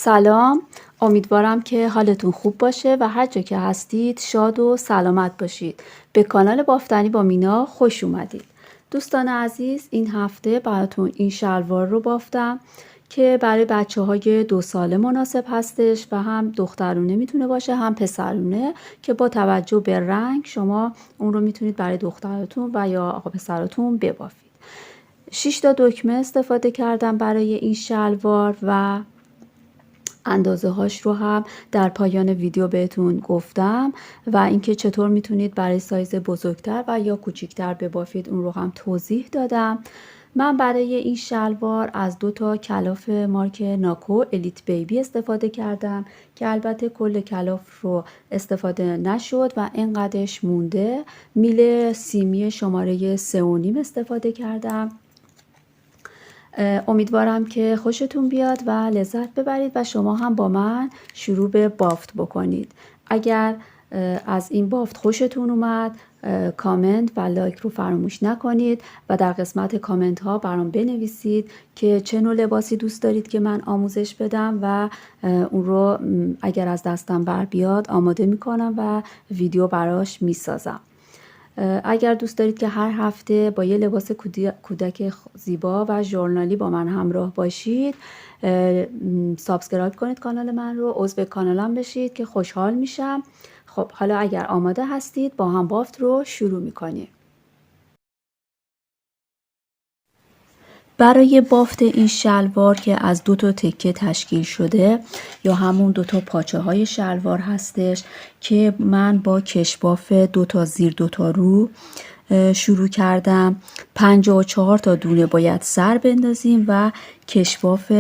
سلام، امیدوارم که حالتون خوب باشه و هر جا که هستید شاد و سلامت باشید. به کانال بافتنی با مینا خوش اومدید. دوستان عزیز، این هفته براتون این شلوار رو بافتم که برای بچه‌های 2 ساله مناسب هستش و هم دخترونه میتونه باشه هم پسرونه که با توجه به رنگ شما اون رو میتونید برای دخترتون و یا آقا پسرتون ببافید. 6 تا دکمه استفاده کردم برای این شلوار و اندازه هاش رو هم در پایان ویدیو بهتون گفتم و اینکه چطور میتونید برای سایز بزرگتر و یا کوچیکتر ببافید اون رو هم توضیح دادم. من برای این شلوار از 2 تا کلاف مارک ناکو الیت بیبی استفاده کردم که البته کل کلاف رو استفاده نشد و اینقدرش مونده. میل سیمی شماره 3.5 استفاده کردم. امیدوارم که خوشتون بیاد و لذت ببرید و شما هم با من شروع به بافت بکنید. اگر از این بافت خوشتون اومد کامنت و لایک رو فراموش نکنید و در قسمت کامنت ها برام بنویسید که چه نوع لباسی دوست دارید که من آموزش بدم و اون رو اگر از دستم بر بیاد آماده میکنم و ویدیو براش میسازم. اگر دوست دارید که هر هفته با یه لباس کودک زیبا و ژورنالی با من همراه باشید سابسکرایب کنید کانال من رو، عضو کانالم بشید که خوشحال میشم. خب حالا اگر آماده هستید با هم بافت رو شروع میکنیم. برای بافت این شلوار که از 2 تا تکه تشکیل شده یا همون 2 تا پاچه های شلوار هستش که من با کشباف 2 تا زیر 2 تا رو شروع کردم. 54 تا دونه باید سر بندازیم و کشباف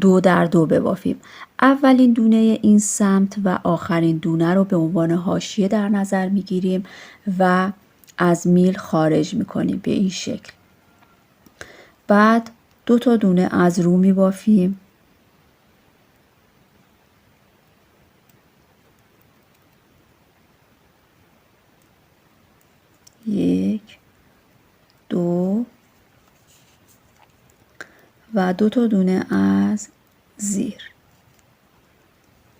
2 در 2 ببافیم. اولین دونه این سمت و آخرین دونه رو به عنوان حاشیه در نظر میگیریم و از میل خارج میکنیم به این شکل. بعد 2 تا دونه از رو می بافیم. یک، دو و 2 تا دونه از زیر.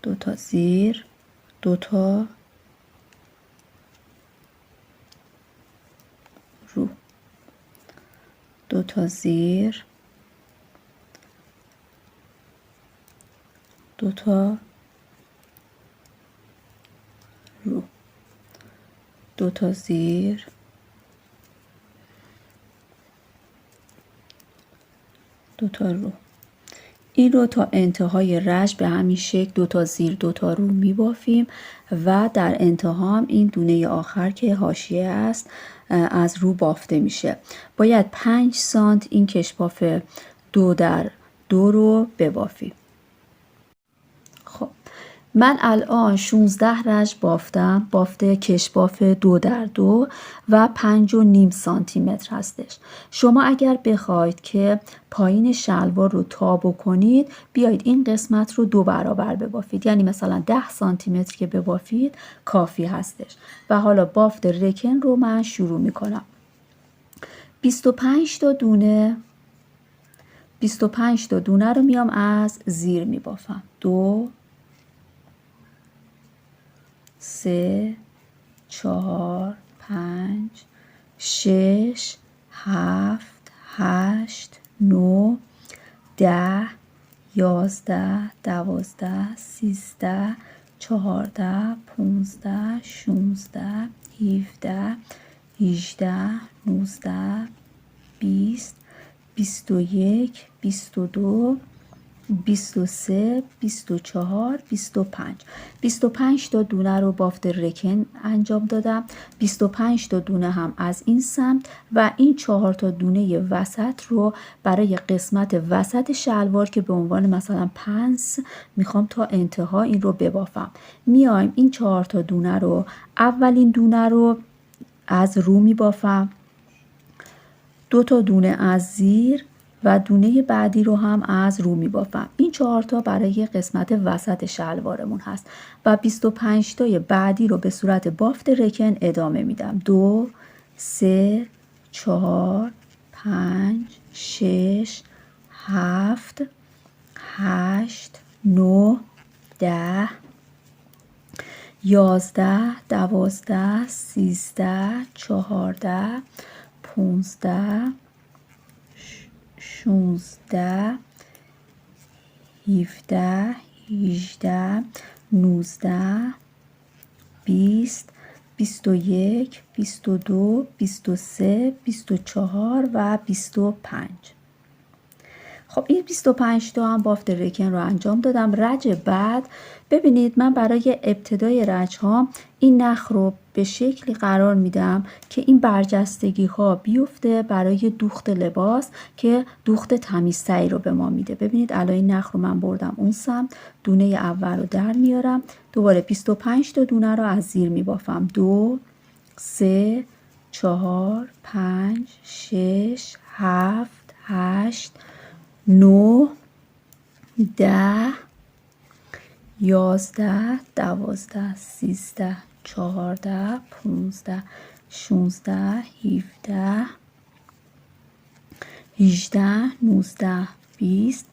2 تا زیر، 2 تا رو. 2 تا زیر، 2 تا رو. 2 تا زیر، 2 تا رو. این رو تا انتهای رشت به همین شکل 2 تا زیر 2 تا رو می بافیم و در انتها هم این دونه آخر که حاشیه است از رو بافته میشه. باید 5 سانت این کشباف 2 در 2 رو ببافیم. خب من الان 16 رشت بافتم، بافته کشباف 2 در 2 و 5.5 سانتی متر هستش. شما اگر بخواید که پایین شلوار رو تا بکنید بیایید این قسمت رو 2 برابر ببافید، یعنی مثلا 10 سانتی متر که ببافید کافی هستش. و حالا بافت رکن رو من شروع میکنم. 25 تا دونه رو میام از زیر میبافم. 2 3 4 5 6 7 8 9 10 11 12 13 14 15 16 17 18 19 20 21 22 23 24 25 تا دونه رو بافت رکن انجام دادم. 25 تا دونه هم از این سمت و این 4 تا دونه وسط رو برای قسمت وسط شلوار که به عنوان مثلا پنس میخوام تا انتها این رو ببافم. میایم این 4 تا دونه رو، اولین دونه رو از رو میبافم، 2 تا دونه از زیر و دونه بعدی رو هم از رو می بافم. این 4 تا برای قسمت وسط شلوارمون هست و 25 تای بعدی رو به صورت بافت رکن ادامه میدم. 2 3 4 5 6 7 8 9 10 11 12 13 14 15 16 17 18 19 20 21 22 23 24 و 25. خب این 25 تا هم بافت رکن رو انجام دادم. رج بعد ببینید من برای ابتدای رج ها این نخ رو به شکلی قرار میدم که این برجستگی ها بیفته برای دوخت لباس که دوخت تمیزتری رو به ما میده. ببینید الان این نخ رو من بردم اون سمت، دونه اول رو در میارم، دوباره 25 تا دونه رو از زیر میبافم. 2 3 4 5 6 7 8 9 10 11 12 13 14 15 16 17 18 19 20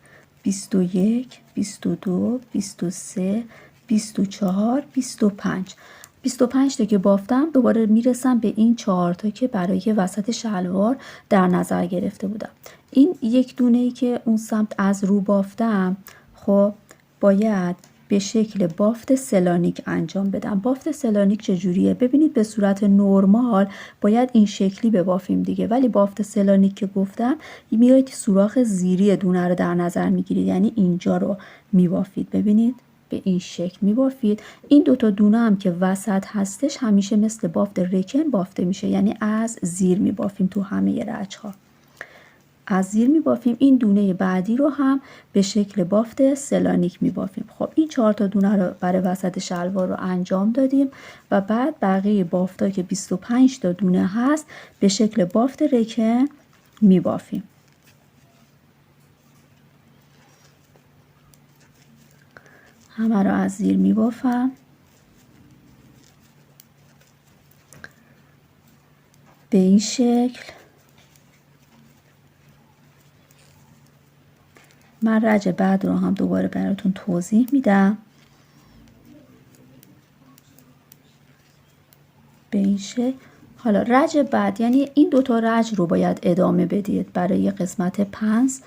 21 22 23 24 25. 25 تا که بافتم دوباره میرسم به این 4 تا که برای وسط شلوار در نظر گرفته بودم. این یک دونه ای که اون سمت از رو بافتم خب باید به شکل بافت سلانیک انجام بدم. بافت سلانیک چجوریه؟ ببینید به صورت نرمال باید این شکلی ببافیم دیگه، ولی بافت سلانیک که گفتم میایید سوراخ زیری دونه رو در نظر میگیرید، یعنی اینجا رو میبافید. ببینید به این شکل میبافید. این دوتا دونه هم که وسط هستش همیشه مثل بافت رکن بافته میشه، یعنی از زیر میبافیم. تو همه رج ها از زیر میبافیم. این دونه بعدی رو هم به شکل بافت سلانیک میبافیم. خب این 4 تا دونه رو برای وسط شلوار رو انجام دادیم و بعد بقیه بافتا که 25 تا دونه هست به شکل بافت رکن میبافیم. همه رو از زیر میبافم به این شکل. من رج بعد رو هم دوباره براتون توضیح میدم. به این شکل. حالا رج بعد یعنی این دوتا رج رو باید ادامه بدید برای قسمت پنس.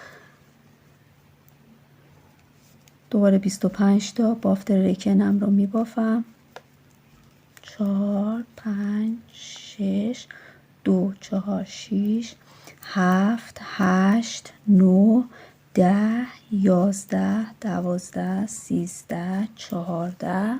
دوباره 25 تا بافت رکنم رو میبافم. 4 5 6 2 4 6 7 8 9 10 11 12 13 14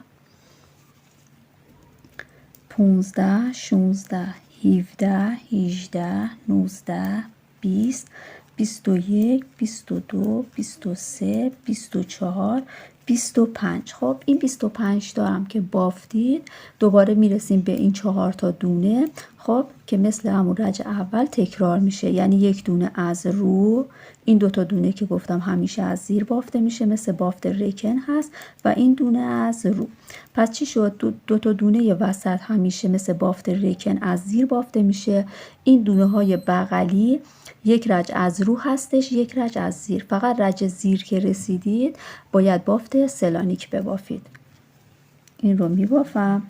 15 16 17 18 19 20 21 22 23 24 25. خب این 25 تا هم که بافتید دوباره میرسیم به این 4 تا دونه خب که مثل همون رج اول تکرار میشه، یعنی یک دونه از رو، این 2 تا دونه که گفتم همیشه از زیر بافته میشه مثل بافت رکن هست و این دونه از رو. پس چی شد؟ 2 تا دونه وسط همیشه مثل بافت رکن از زیر بافته میشه. این دونه های بغلی یک رج از رو هستش، یک رج از زیر. فقط رج زیر که رسیدید باید بافت سلانیک ببافید. این رو میبافم.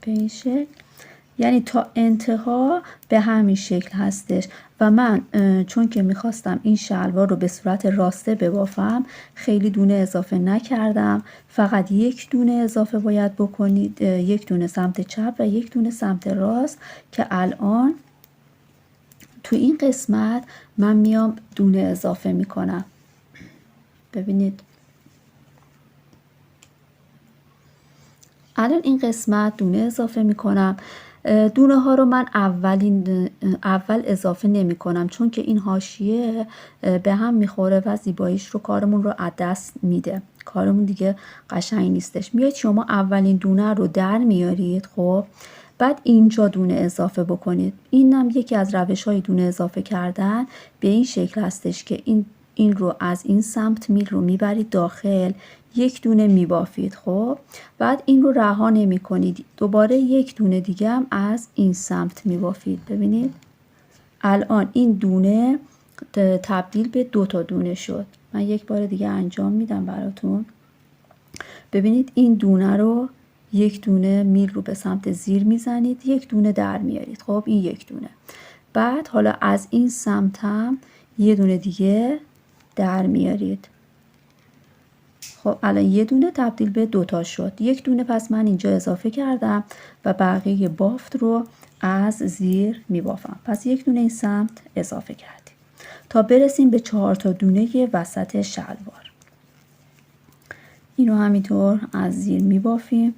به این شکل، یعنی تا انتها به همین شکل هستش. و من چون که میخواستم این شلوار رو به صورت راسته ببافم خیلی دونه اضافه نکردم، فقط یک دونه اضافه باید بکنید، یک دونه سمت چپ و یک دونه سمت راست که الان تو این قسمت من میام دونه اضافه میکنم. ببینید الان این قسمت دونه اضافه میکنم. دونه ها رو من اول اضافه نمی کنم چون که این حاشیه به هم میخوره و زیباییش رو کارمون رو از دست میده، کارمون دیگه قشنگ نیستش. میاد شما اولین دونه رو در میارید، خب بعد اینجا دونه اضافه بکنید. اینم یکی از روش های دونه اضافه کردن به این شکل هستش که این رو از این سمت میل رو میبرید داخل، یک دونه میبافید. خب بعد این رو رها نمی کنید، دوباره یک دونه دیگه هم از این سمت میبافید. ببینید الان این دونه تبدیل به 2 تا دونه شد. من یک بار دیگه انجام میدم براتون. ببینید این دونه رو یک دونه میل رو به سمت زیر میزنید، یک دونه در میارید. خب این یک دونه. بعد حالا از این سمت هم یه دونه دیگه در میارید. خب الان یه دونه تبدیل به 2 تا شد. یک دونه پس من اینجا اضافه کردم و بقیه بافت رو از زیر میبافم. پس یک دونه این سمت اضافه کردیم تا برسیم به 4 تا دونه وسط شلوار. اینو همینطور از زیر میبافیم.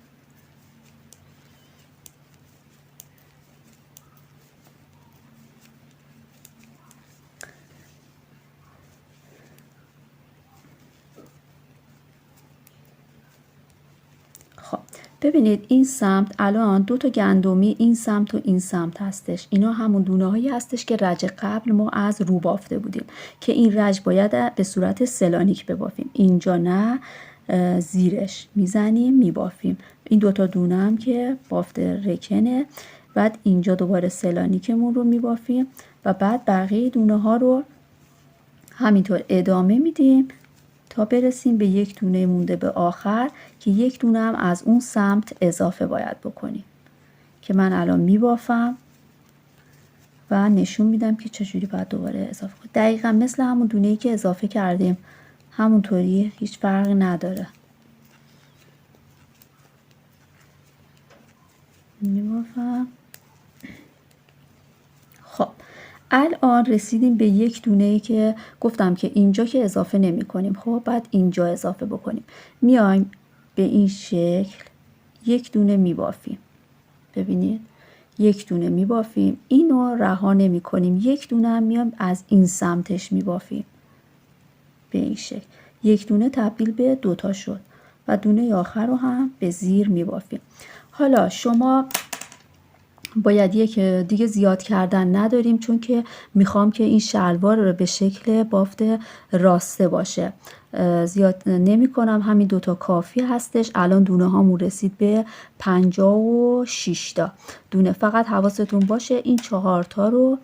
خب ببینید این سمت الان 2 تا گندمی این سمت و این سمت هستش. اینا همون دونه هایی هستش که رج قبل ما از رو بافته بودیم که این رج باید به صورت سلانیک ببافیم. اینجا نه، زیرش میزنیم میبافیم. این 2 تا دونه هم که بافت رکنه. بعد اینجا دوباره سلانیکمون رو میبافیم و بعد بقیه دونه ها رو همینطور ادامه میدیم تا برسیم به یک دونه مونده به آخر که یک دونه هم از اون سمت اضافه باید بکنیم که من الان میبافم و نشون میدم که چجوری باید دوباره اضافه کنیم. دقیقا مثل همون دونه‌ای که اضافه کردیم همونطوری، هیچ فرقی نداره. میبافم. خب الان رسیدیم به یک دونه‌ای که گفتم که اینجا که اضافه نمی کنیم. خب بعد اینجا اضافه بکنیم. میایم به این شکل یک دونه میبافیم. ببینید یک دونه میبافیم، اینو رها نمی کنیم. یک دونه هم میایم از این سمتش میبافیم به این شکل. یک دونه تبدیل به 2 تا شد و دونه آخر رو هم به زیر میبافیم. حالا شما باید یک دیگه زیاد کردن نداریم چون که میخوام که این شلوار رو به شکل بافت راسته باشه. زیاد نمی کنم، همین 2 تا کافی هستش. الان دونه هامون رسید به 56 تا دونه. فقط حواستون باشه این 4 تا رو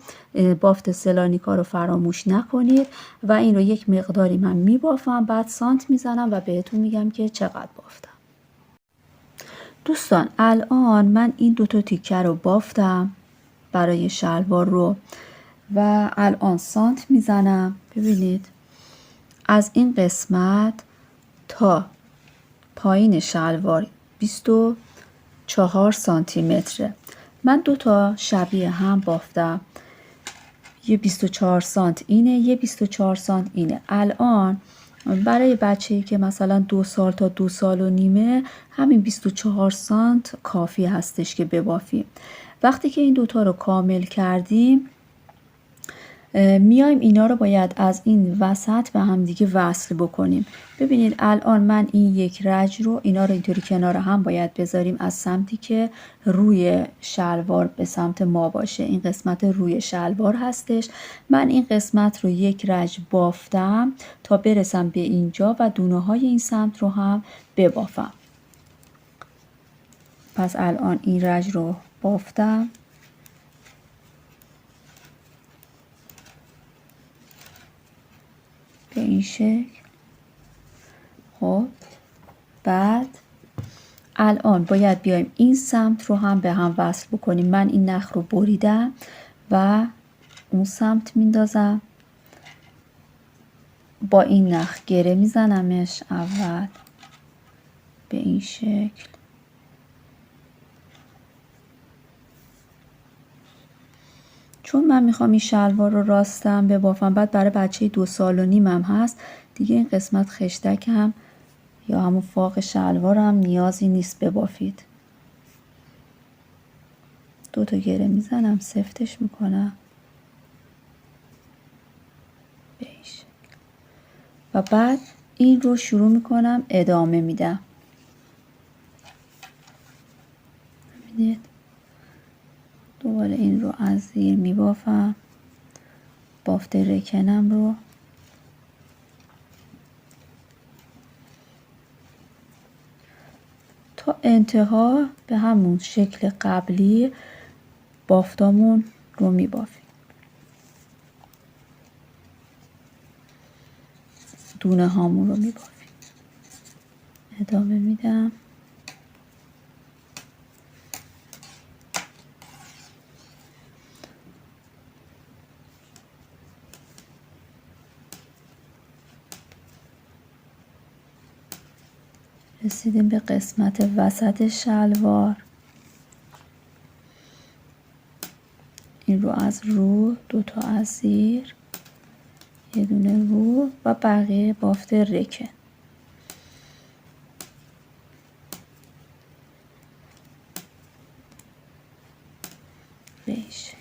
بافت سلانیکا رو فراموش نکنید و این رو یک مقداری من میبافم، بعد سانت میزنم و بهتون میگم که چقدر بافتم. دوستان الان من این 2 تا تیکه رو بافتم برای شلوار رو و الان سانت میزنم. ببینید از این قسمت تا پایین شلوار 24 سانتی متره. من 2 تا شبیه هم بافتم، یه 24 سانت اینه، یه 24 سانت اینه. الان برای بچه‌ای که مثلا 2 سال تا 2 سال و نیمه همین 24 سانت کافی هستش که ببافیم. وقتی که این 2 تا رو کامل کردیم میایم اینا رو باید از این وسط به هم دیگه وصل بکنیم. ببینید الان من این یک رج رو اینا رو اینطوری کنار هم باید بذاریم از سمتی که روی شلوار به سمت ما باشه. این قسمت روی شلوار هستش. من این قسمت رو یک رج بافتم تا برسم به اینجا و دونه های این سمت رو هم ببافم. پس الان این رج رو بافتم به این شکل. خب بعد الان باید بیایم این سمت رو هم به هم وصل بکنیم. من این نخ رو بریدم و اون سمت میندازم، با این نخ گره میزنمش اول به این شکل. چون من میخوام این شلوار رو راستم ببافم، بعد برای بچه 2 سال و نیم هم هست دیگه، این قسمت خشتک هم یا همون فاق شلوار هم نیازی نیست ببافید. 2 تا گره میزنم، سفتش میکنم به این شکل و بعد این رو شروع میکنم ادامه میدم. ببینید دوباره این رو از زیر میبافم، بافت رکنم رو تا انتها به همون شکل قبلی بافتامون رو میبافیم. دونه هامون رو میبافیم. ادامه میدم. رسیدیم به قسمت وسط شلوار. این رو از رو، 2 تا از زیر، یه دونه رو و بقیه بافت رکن. ریش.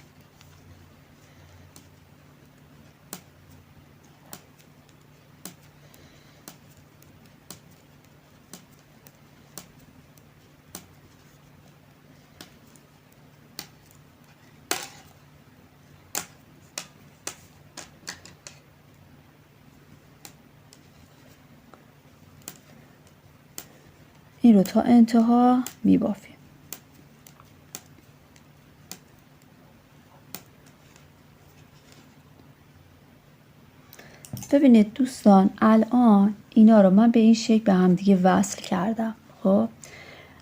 این رو تا انتها میبافیم. ببینید دوستان، الان اینا رو من به این شکل به هم دیگه وصل کردم. خب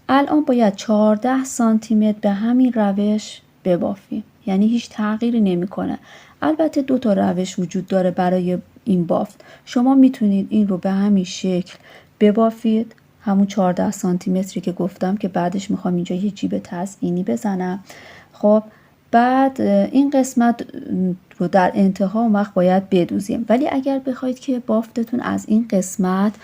الان باید 14 سانتی متر به همین روش ببافیم، یعنی هیچ تغییری نمیکنه. البته 2 تا روش وجود داره برای این بافت. شما میتونید این رو به همین شکل ببافید، همون 14 سانتی متری که گفتم که بعدش میخوام اینجا یه جیب تزیینی بزنم. خب بعد این قسمت رو در انتها اون وقت باید بدوزیم. ولی اگر بخواید که بافتتون از این قسمت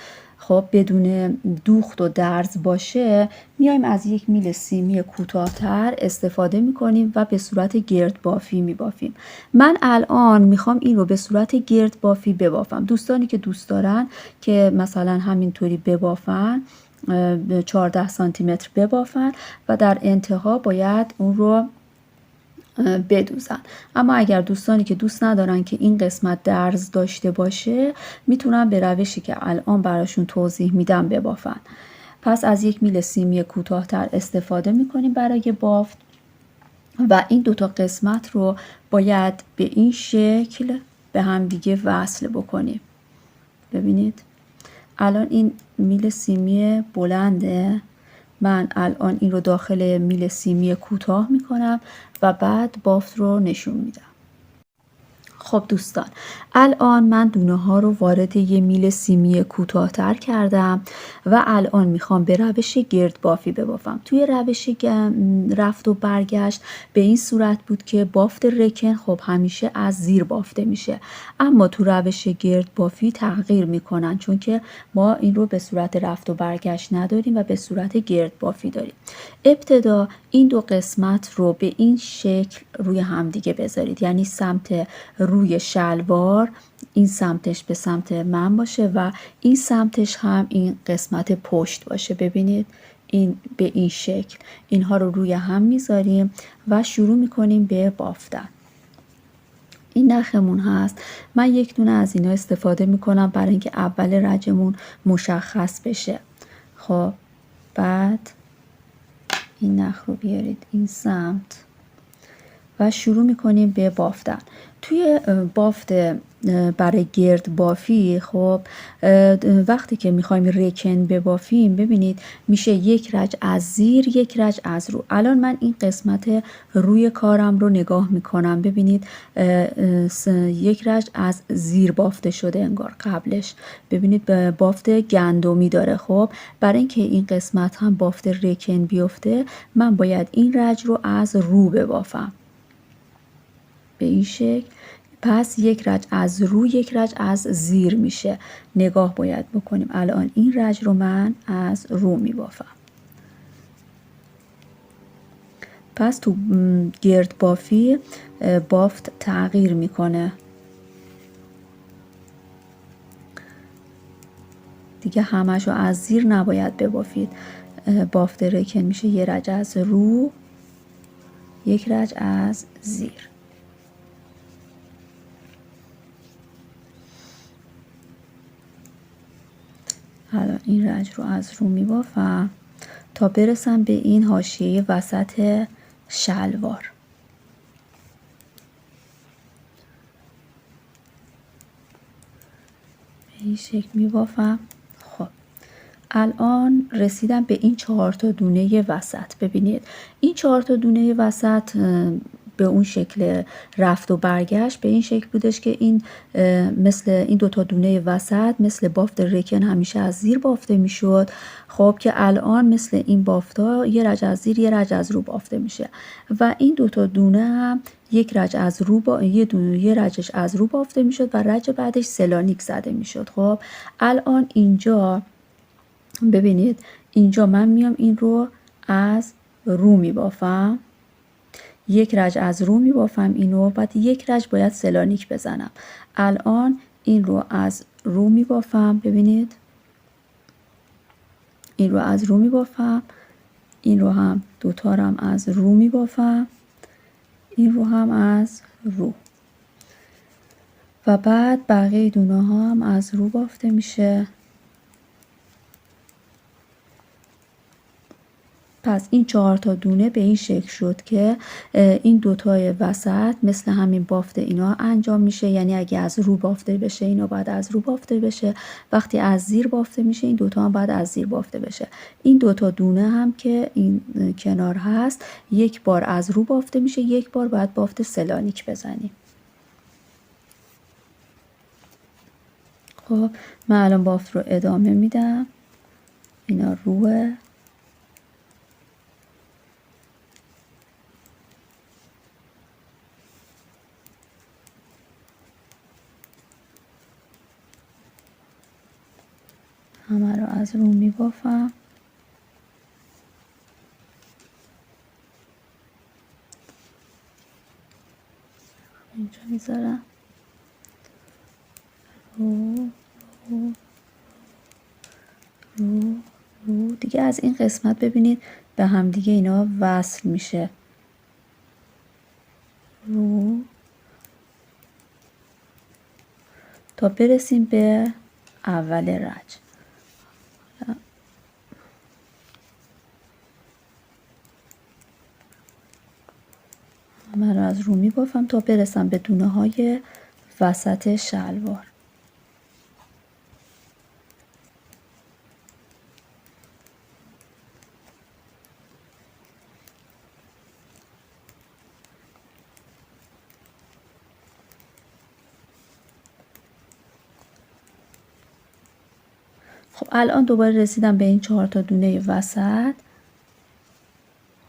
خب بدون دوخت و درز باشه، میایم از یک میل سیمی کوتاه‌تر استفاده میکنیم و به صورت گرد بافی میبافیم. من الان میخوام این رو به صورت گرد بافی ببافم. دوستانی که دوست دارن که مثلا همینطوری ببافن، 14 سانتی متر ببافن و در انتها باید اون رو بدوزن. اما اگر دوستانی که دوست ندارن که این قسمت درز داشته باشه، میتونن به روشی که الان براشون توضیح میدم ببافن. پس از یک میل سیمی کوتاه‌تر استفاده میکنیم برای بافت و این 2 تا قسمت رو باید به این شکل به هم دیگه وصل بکنیم. ببینید الان این میل سیمی بلنده، من الان این رو داخل میل سیمی کوتاه میکنم و بعد بافت رو نشون میدم. خب دوستان، الان من دونه ها رو وارد یه میل سیمی کوتاه‌تر کردم و الان میخوام به روش گرد بافی ببافم. توی روش رفت و برگشت به این صورت بود که بافت رکن خب همیشه از زیر بافته میشه، اما تو روش گرد بافی تغییر میکنن، چون که ما این رو به صورت رفت و برگشت نداریم و به صورت گرد بافی داریم. ابتدا این 2 قسمت رو به این شکل روی همدیگه بذارید، یعنی سمت روی شلوار این سمتش به سمت من باشه و این سمتش هم این قسمت پشت باشه. ببینید این به این شکل اینها رو روی هم میذاریم و شروع میکنیم به بافتن. این نخمون هست، من یک دونه از اینا استفاده میکنم برای اینکه اول رجمون مشخص بشه. خب بعد این نخ رو بیارید این سمت و شروع میکنیم به بافتن. توی بافت برای گرد بافی خب وقتی که میخوایم رکن ببافیم، ببینید میشه یک رج از زیر یک رج از رو. الان من این قسمت روی کارم رو نگاه میکنم، ببینید یک رج از زیر بافته شده انگار قبلش. ببینید بافت گندمی داره. خب برای اینکه این قسمت هم بافت رکن بیفته، من باید این رج رو از رو ببافم به این شکل. پس یک رج از رو یک رج از زیر میشه. نگاه باید بکنیم. الان این رج رو من از رو میبافم. پس تو گرد بافی بافت تغییر میکنه دیگه، همش رو از زیر نباید ببافید. بافت رکن میشه یه رج از رو یک رج از زیر. الان این رج رو از رو میبافم تا برسم به این حاشیه وسط شلوار. به این شکل میبافم. خب الان رسیدم به این 4 تا دونه وسط. ببینید این 4 تا دونه وسط به اون شکل رفت و برگشت به این شکل بودش که این مثل این 2 تا دونه وسط مثل بافت رکن همیشه از زیر بافته میشد. خب که الان مثل این بافتا یه رج از زیر یه رج از رو بافته میشه و این 2 تا دونه هم یک رج از رو یه رجش از رو بافته میشد و رج بعدش سلانیک زده میشد. خب الان اینجا ببینید اینجا من میام این رو از رو میبافم، یک رج از رو میبافم اینو، بعد یک رج باید سلانیک بزنم. الان این رو از رو میبافم، ببینید این رو از رو میبافم، این رو هم دوتا رو هم از رو میبافم، این رو هم از رو و بعد بقیه دونه ها هم از رو بافته میشه. پس این 4 تا دونه به این شکل شد که این دوتای وسط مثل همین بافت اینا انجام میشه. یعنی اگه از رو بافته بشه اینا باید از رو بافته بشه، وقتی از زیر بافته میشه این دوتا هم باید از زیر بافته بشه. این 2 تا دونه هم که این کنار هست یک بار از رو بافته میشه، یک بار باید بافت سلانیک بزنیم. خب من الان بافت رو ادامه میدم. اینا روه، همه رو از رو میبافم. اینجا میذارم رو رو رو رو دیگه. از این قسمت ببینید به هم دیگه اینا وصل میشه. رو تا برسیم به اول رج. من رو از رو میبافم تا برسم به دونه های وسط شلوار. خب الان دوباره رسیدم به این 4 تا دونه وسط.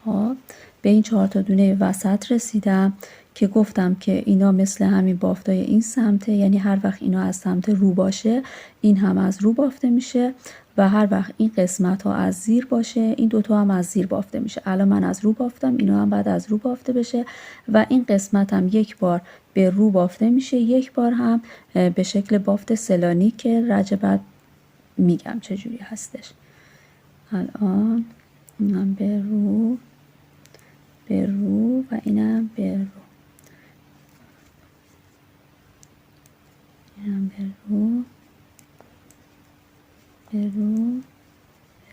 خب به این 4 تا دونه وسط رسیدم که گفتم که اینا مثل همین بافتای این سمته، یعنی هر وقت اینا از سمت رو باشه این هم از رو بافته میشه و هر وقت این قسمت ها از زیر باشه این دوتا هم از زیر بافته میشه. الان من از رو بافتم، اینا هم بعد از رو بافته بشه و این قسمت هم یک بار به رو بافته میشه، یک بار هم به شکل بافت سلانیک که رج بعد میگم چجوری هستش. الان اینم به رو به رو و اینم به رو، اینم به رو به رو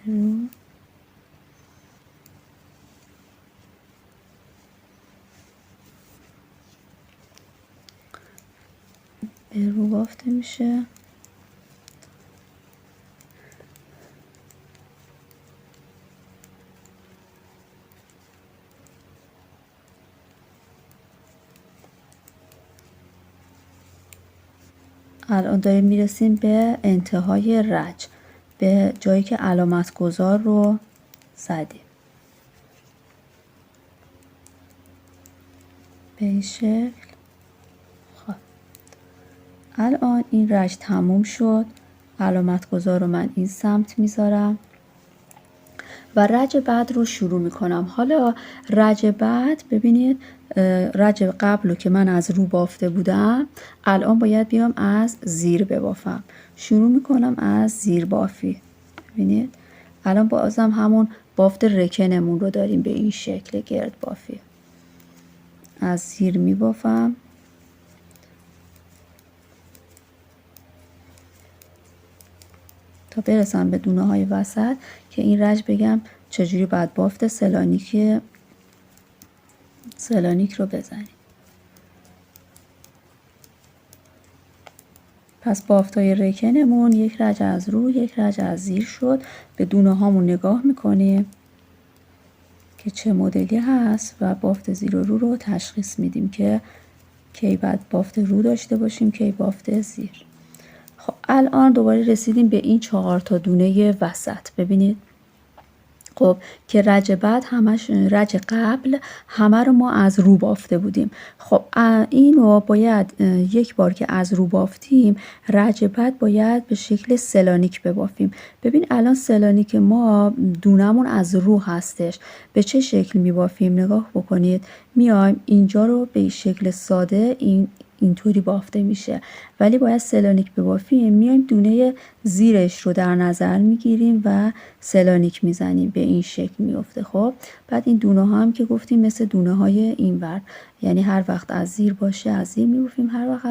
به رو به رو بافته میشه. الان داریم میرسیم به انتهای رج، به جایی که علامت گذار رو زدیم. به این شکل. خب الان این رج تموم شد. علامت گذار رو من این سمت میذارم و رج بعد رو شروع میکنم. حالا رج بعد ببینید رج قبل رو که من از رو بافته بودم الان باید بیام از زیر ببافم. شروع میکنم از زیر بافی. ببینید الان بازم همون بافت رکنمون رو داریم به این شکل گرد بافی. از زیر میبافم تا برسم به دونه های وسط که این رج بگم چجوری باید بافت سلانیک رو بزنیم. پس بافتای رکنمون یک رج از رو یک رج از زیر شد. به دونه هامون نگاه میکنیم که چه مدلی هست و بافت زیر و رو تشخیص میدیم که کی باید بافت رو داشته باشیم کی بافت زیر. خب الان دوباره رسیدیم به این 4 تا دونه وسط. ببینید خب که رج بعد همش رج قبل همه رو ما از رو بافته بودیم. خب اینو باید یک بار که از رو بافتیم رج بعد باید به شکل سلانیک ببافیم. ببین الان سلانیک ما دونمون از رو هستش. به چه شکل میبافیم نگاه بکنید. میایم اینجا رو به شکل ساده اینطوری بافته میشه، ولی باید سلانیک ببافیم. میایم دونه زیرش رو در نظر میگیریم و سلانیک میزنیم، به این شکل میفته. خب بعد این دونه ها هم که گفتیم مثل دونه های اینور، یعنی هر وقت از زیر باشه از زیر میبافیم، هر وقت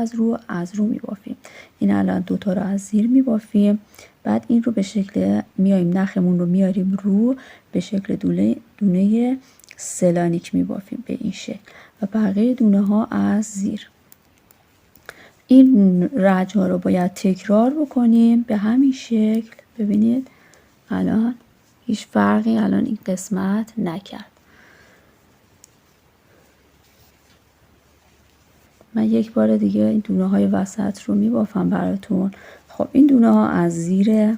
از رو میبافیم. این الان دوتا رو از زیر میبافیم. بعد این رو به شکل میایم نخمون رو میاریم رو به شکل دونه سلانیک میبافیم به این شکل و بقیه دونه ها از زیر. این رج ها رو باید تکرار بکنیم به همین شکل. ببینید الان هیچ فرقی الان این قسمت نکرد. من یک بار دیگه این دونه های وسط رو میبافم براتون. خب این دونه ها از زیره.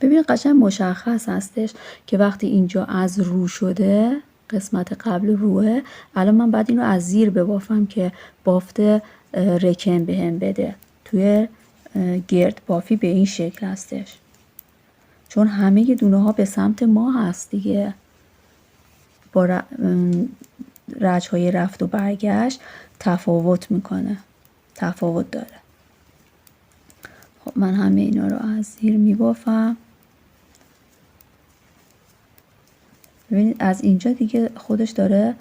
ببین قشنگ مشخص هستش که وقتی اینجا از رو شده قسمت قبل روه، الان من بعد این رو از زیر ببافم که بافت رکن بهم بده. توی گرد بافی به این شکل هستش، چون همه دونه ها به سمت ما هست دیگه. با رج های رفت و برگشت تفاوت میکنه، تفاوت داره. خب من همه اینا رو از زیر میبافم. ببینید از اینجا دیگه خودش داره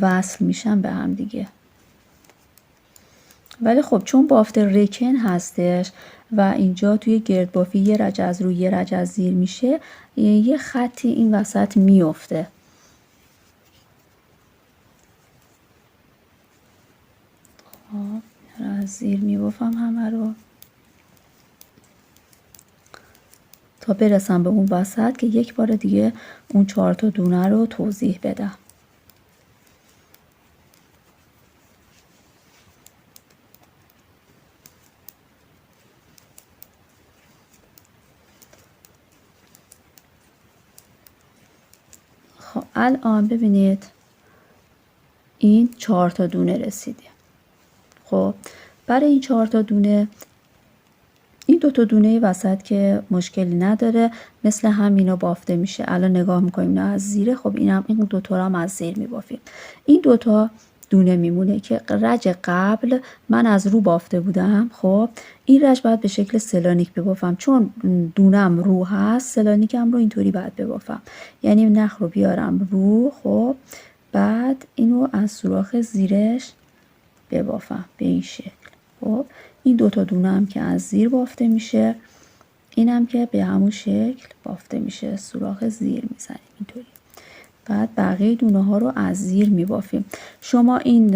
وصل میشن به هم دیگه. ولی خب چون بافت رکن هستش و اینجا توی گرد بافی یه رج از رو یه رج از زیر میشه، یه خطی این وسط میفته. خب از زیر میبافم همه رو تا برسم به اون وسط که یک بار دیگه اون 4 تا دونه رو توضیح بدم. خب الان ببینید این 4 تا دونه رسیدیم. خب برای این 4 تا دونه این 2 تا دونه وسط که مشکلی نداره، مثل همینا بافته میشه. الان نگاه میکنیم نه از زیره. خب این 2 تا رو هم از زیر میبافیم. این 2 تا دونه میمونه که رج قبل من از رو بافته بودم. خب این رج باید به شکل سلانیک ببافم، چون دونم رو هست سلانیکم رو اینطوری باید ببافم، یعنی نخ رو بیارم رو. خب بعد اینو از سوراخ زیرش ببافم به این شکل. خب این 2 تا دونه هم که از زیر بافته میشه، اینم که به همون شکل بافته میشه، سوراخ زیر میزنیم اینطوری. بعد بقیه دونه ها رو از زیر میبافیم. شما این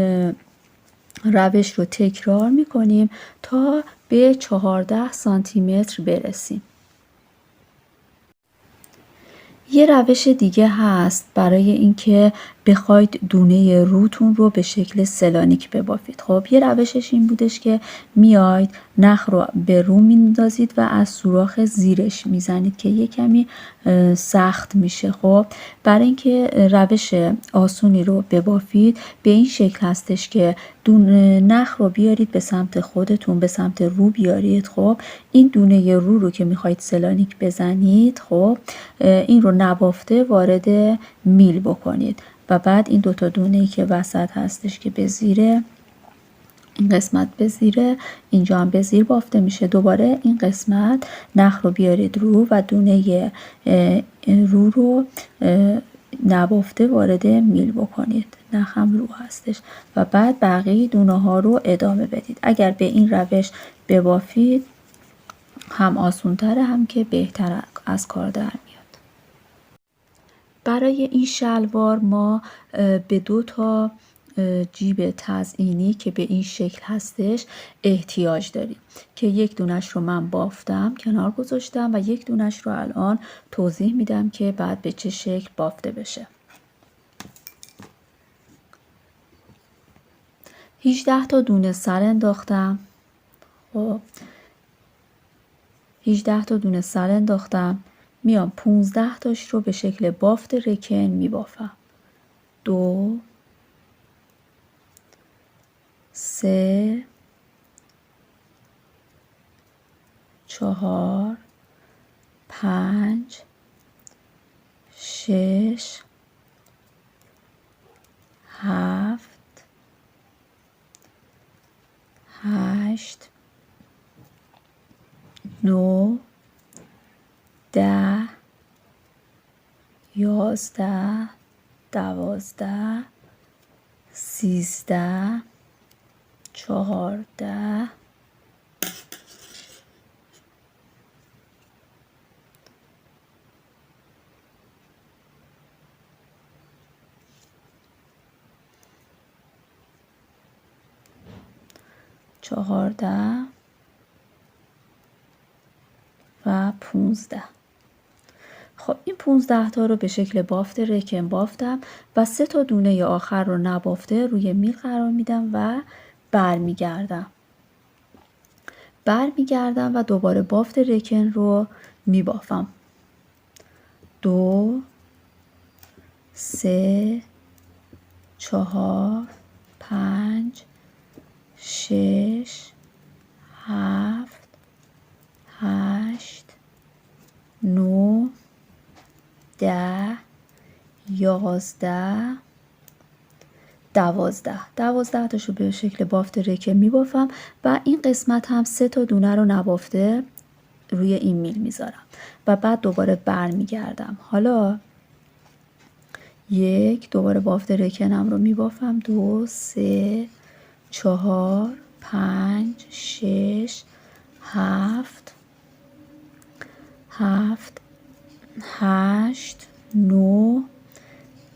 روش رو تکرار میکنیم تا به 14 سانتی متر برسیم. یه روش دیگه هست برای اینکه بخواید دونه روتون رو به شکل سلانیک ببافید. خب یه روشش این بودش که میاید نخ رو به رو میندازید و از سوراخ زیرش میزنید که یه کمی سخت میشه. خب برای اینکه روش آسونی رو ببافید به این شکل هستش که نخ رو بیارید به سمت خودتون، به سمت رو بیارید. خب این دونه رو که میخواید سلانیک بزنید، خب این رو نبافته وارد میل بکنید و بعد این 2 تا دونه‌ای که وسط هستش که به زیره، این قسمت به زیره، اینجا هم به زیر بافته میشه. دوباره این قسمت نخ رو بیارید رو و دونه رو نبافته وارد میل بکنید. نخ هم رو هستش و بعد بقیه دونه ها رو ادامه بدید. اگر به این روش ببافید هم آسون تره هم که بهتر از کار در میاد. برای این شلوار ما به 2 تا جیب تزیینی که به این شکل هستش احتیاج داریم که یک دونش رو من بافتم کنار گذاشتم و یک دونش رو الان توضیح میدم که بعد به چه شکل بافته بشه. 18 تا دونه سر انداختم. خب 18 تا دونه سر انداختم، میام 15 تاش رو به شکل بافت رکن میبافم. 2 3 4 5 6 7 8 9 10 11 12 13 14 14 و 15. خب این 15 تا رو به شکل بافت رکن بافتم و 3 تا دونه آخر رو نبافته روی میل قرار میدم و برمیگردم و دوباره بافت رکن رو میبافم. 2 3 4 5 6 7 8 9 10 11 12 تاشو به شکل بافت رکن میبافم و این قسمت هم 3 تا دونه رو نبافته روی این میل میذارم و بعد دوباره برمیگردم. حالا دوباره بافت رکنم رو میبافم. 2 3 4 5 6 7 8 9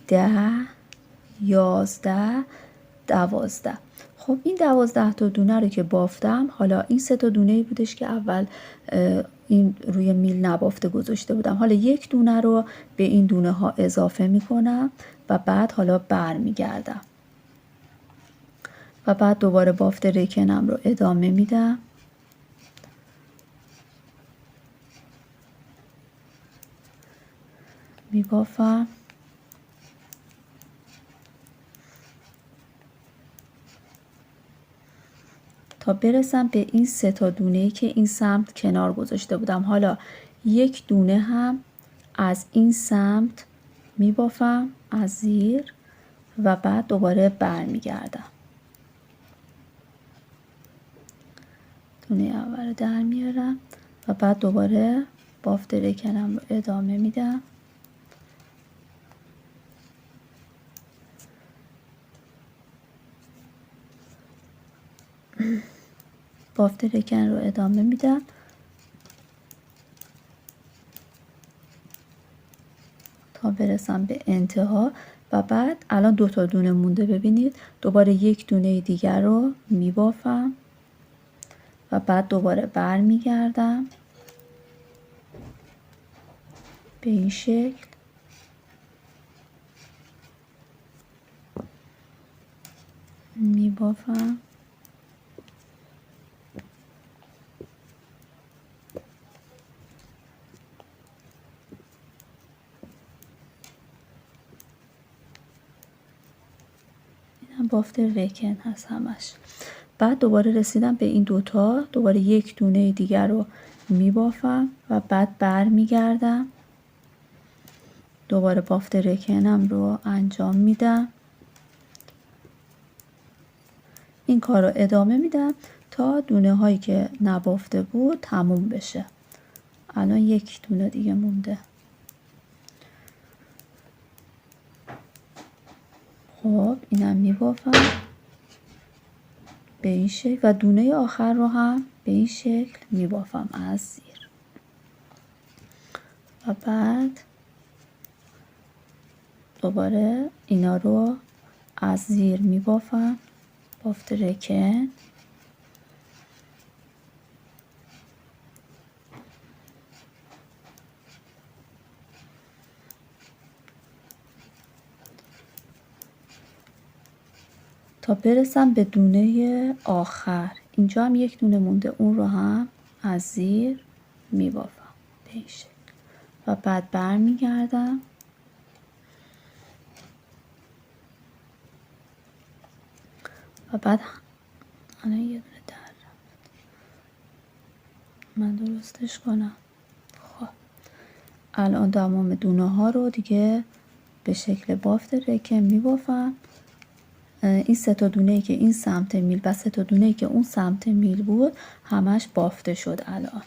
10 11 12. خب این 12 تا دونه رو که بافتم، حالا این 3 تا دونه بودش که اول این روی میل نبافته گذاشته بودم، حالا یک دونه رو به این دونه ها اضافه میکنم و بعد حالا برمیگردم و بعد دوباره بافت رکنم رو ادامه میدم. میبافم تا برسم به این 3 تا دونه‌ای که این سمت کنار گذاشته بودم. حالا یک دونه هم از این سمت میبافم از زیر و بعد دوباره برمیگردم. دونه اول در میارم و بعد دوباره بافت رکنم رو ادامه میدم. بافت رکن رو ادامه میدم تا برسم به انتها و بعد الان 2 تا دونه مونده. ببینید دوباره یک دونه دیگر رو میبافم و بعد دوباره برمیگردم به این شکل. میبافم اینم بافت رکن هست همش. بعد دوباره رسیدم به این دوتا، دوباره یک دونه دیگر رو میبافم و بعد برمیگردم دوباره بافت رکنم رو انجام میدم. این کار رو ادامه میدم تا دونه هایی که نبافته بود تموم بشه. الان یک دونه دیگه مونده. خب اینم میبافم به این شکل و دونه آخر رو هم به این شکل میبافم از زیر و بعد دوباره اینا رو از زیر میبافم، بافت رکن. تا برسم به دونه آخر. اینجا هم یک دونه مونده، اون رو هم از زیر میبافم به این شکل و بعد برمیگردم و بعد الان یه دونه در رفت، من درستش کنم. خب الان تمام دونه ها رو دیگه به شکل بافت رکن میبافم. این 3 تا دونه‌ای که این سمت میل و 3 تا دونه‌ای که اون سمت میل بود همش بافته شد. الان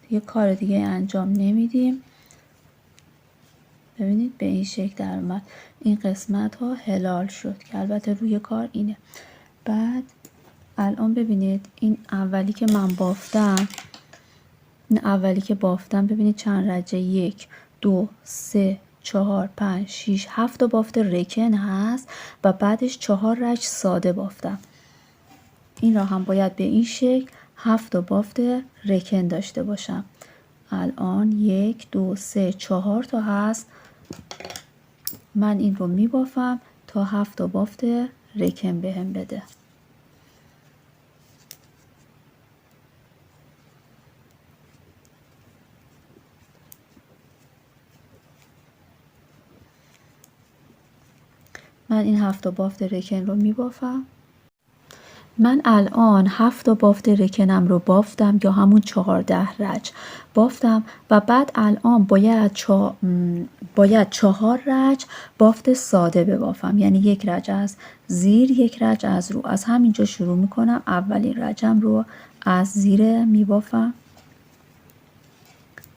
دیگه کار دیگه انجام نمیدیم. ببینید به این شکل در اومد. این قسمت ها هلال شد که البته روی کار اینه. بعد الان ببینید این اولی که من بافتم، این اولی که بافتم ببینید چند رجه، 1 2 3 4 5 6 7 تا بافت رکن هست و بعدش 4 رج ساده بافتم. این را هم باید به این شکل 7 تا بافت رکن داشته باشم. الان 1 2 3 4 تا هست. من این رو میبافم تا 7 تا بافت رکن بهم بده. من این 7 تا بافت رکن رو میبافم. من الان 7 تا بافت رکنم رو بافتم یا همون 14 رج بافتم و بعد الان باید 4 رج بافت ساده ببافم، یعنی 1 رج از زیر 1 رج از رو. از همینجا شروع میکنم. اولین رجم رو از زیر میبافم.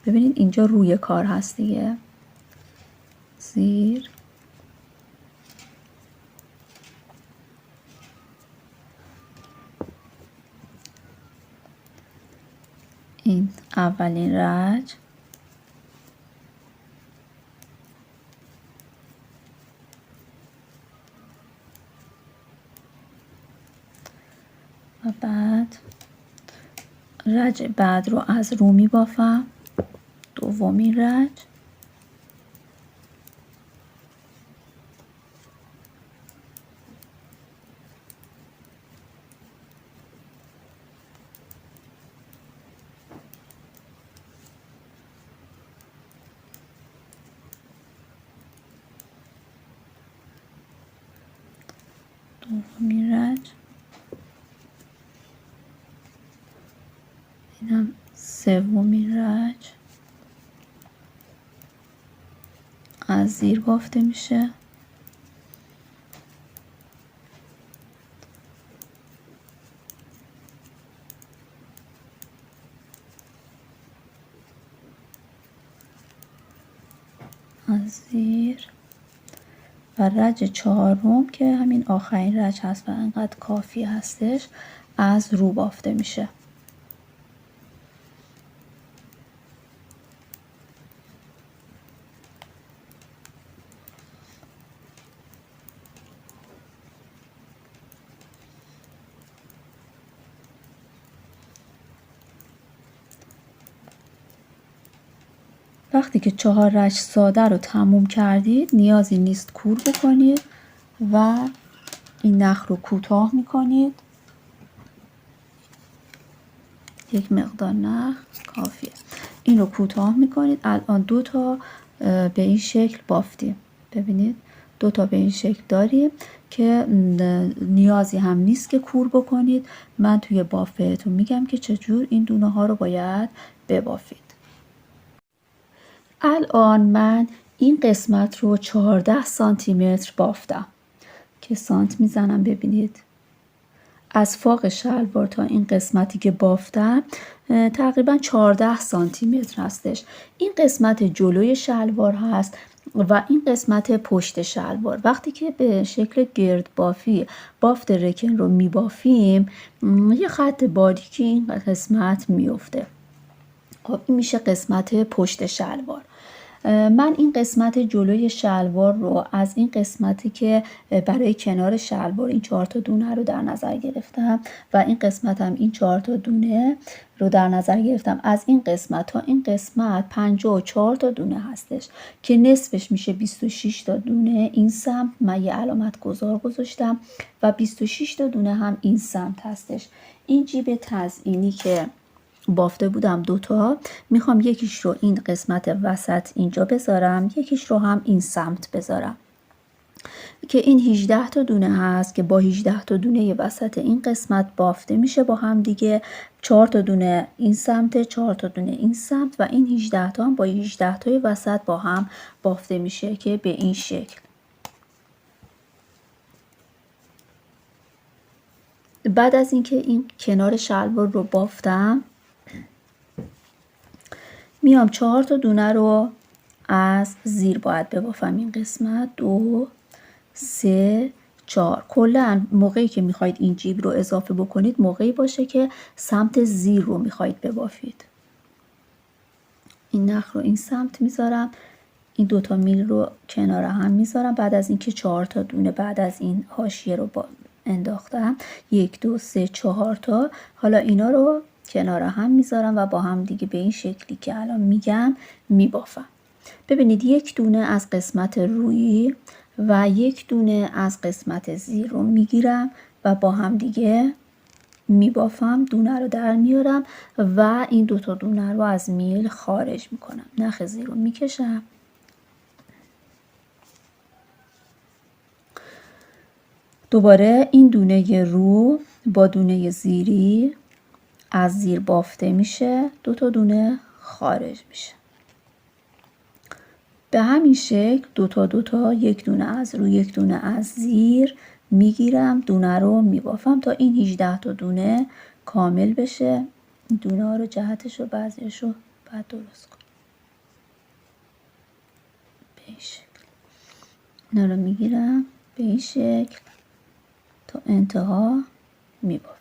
ببینید اینجا روی کار هست دیگه، زیر. این اولین رج. و بعد رج بعد رو از رو می بافم، دومین رج. دومین رج. اینم سومین رج از زیر بافته میشه. از زیر. و رج چهارم که همین آخرین رج هست و انقدر کافی هستش، از رو بافته میشه. وقتی که 4 رج ساده رو تموم کردید نیازی نیست کور بکنید و این نخ رو کوتاه میکنید. یک مقدار نخ کافیه. این رو کوتاه میکنید. الان 2 تا به این شکل بافتیم. ببینید 2 تا به این شکل داریم که نیازی هم نیست که کور بکنید. من توی باف بهتون میگم که چجور این دونه ها رو باید ببافید. الان من این قسمت رو 14 سانتی متر بافتم که سانت میزنم. ببینید از فاق شلوار تا این قسمتی که بافتم تقریبا 14 سانتی متر هستش. این قسمت جلوی شلوار هست و این قسمت پشت شلوار. وقتی که به شکل گرد بافی بافت رکن رو میبافیم یه خط باریکی این قسمت میفته. خب این میشه قسمت پشت شلوار. من این قسمت جلوی شلوار رو از این قسمتی که برای کنار شلوار این 4 تا دونه رو در نظر گرفتم و این قسمت هم این 4 تا دونه رو در نظر گرفتم. از این قسمت تا این قسمت 54 تا دونه هستش که نصفش میشه 26 تا دونه. این سمت من یه علامت گذار گذاشتم و 26 تا دونه هم این سمت هستش. این جیب تزیینی که بافته بودم 2 تا، میخوام یکیش رو این قسمت وسط اینجا بذارم، یکیش رو هم این سمت بذارم که این 18 تا دونه هست که با 18 تا دونه وسط این قسمت بافته میشه با هم دیگه. 4 تا دونه این سمت، 4 تا دونه این سمت و این 18 تا هم با 18 تای وسط با هم بافته میشه که به این شکل. بعد از اینکه این کنار شلوار رو بافتم میام 4 تا دونه رو از زیر باید ببافم. این قسمت 2 3 4. کلا موقعی که میخواید این جیب رو اضافه بکنید موقعی باشه که سمت زیر رو میخواید ببافید. این نخ رو این سمت میذارم، این 2 تا میل رو کنار هم میذارم. بعد از اینکه 4 تا دونه بعد از این حاشیه رو انداختم 1 2 3 4 تا، حالا اینا رو کنار هم میذارم و با هم دیگه به این شکلی که الان میگم میبافم. ببینید 1 دونه از قسمت روی و 1 دونه از قسمت زیر رو میگیرم و با هم دیگه میبافم، دونه رو در میارم و این 2 تا دونه رو از میل خارج میکنم. نخ زیر رو میکشم، دوباره این دونه رو با دونه زیری از زیر بافته میشه، 2 تا دونه خارج میشه. به همین شکل 2 تا 2 تا، 1 دونه از رو 1 دونه از زیر میگیرم، دونه رو میبافم تا این 18 تا دونه کامل بشه. این دونه ها رو جهتش رو بعضیش رو بعد درست کنم. به این شکل اینا رو میگیرم به این شکل تا انتها میبافم.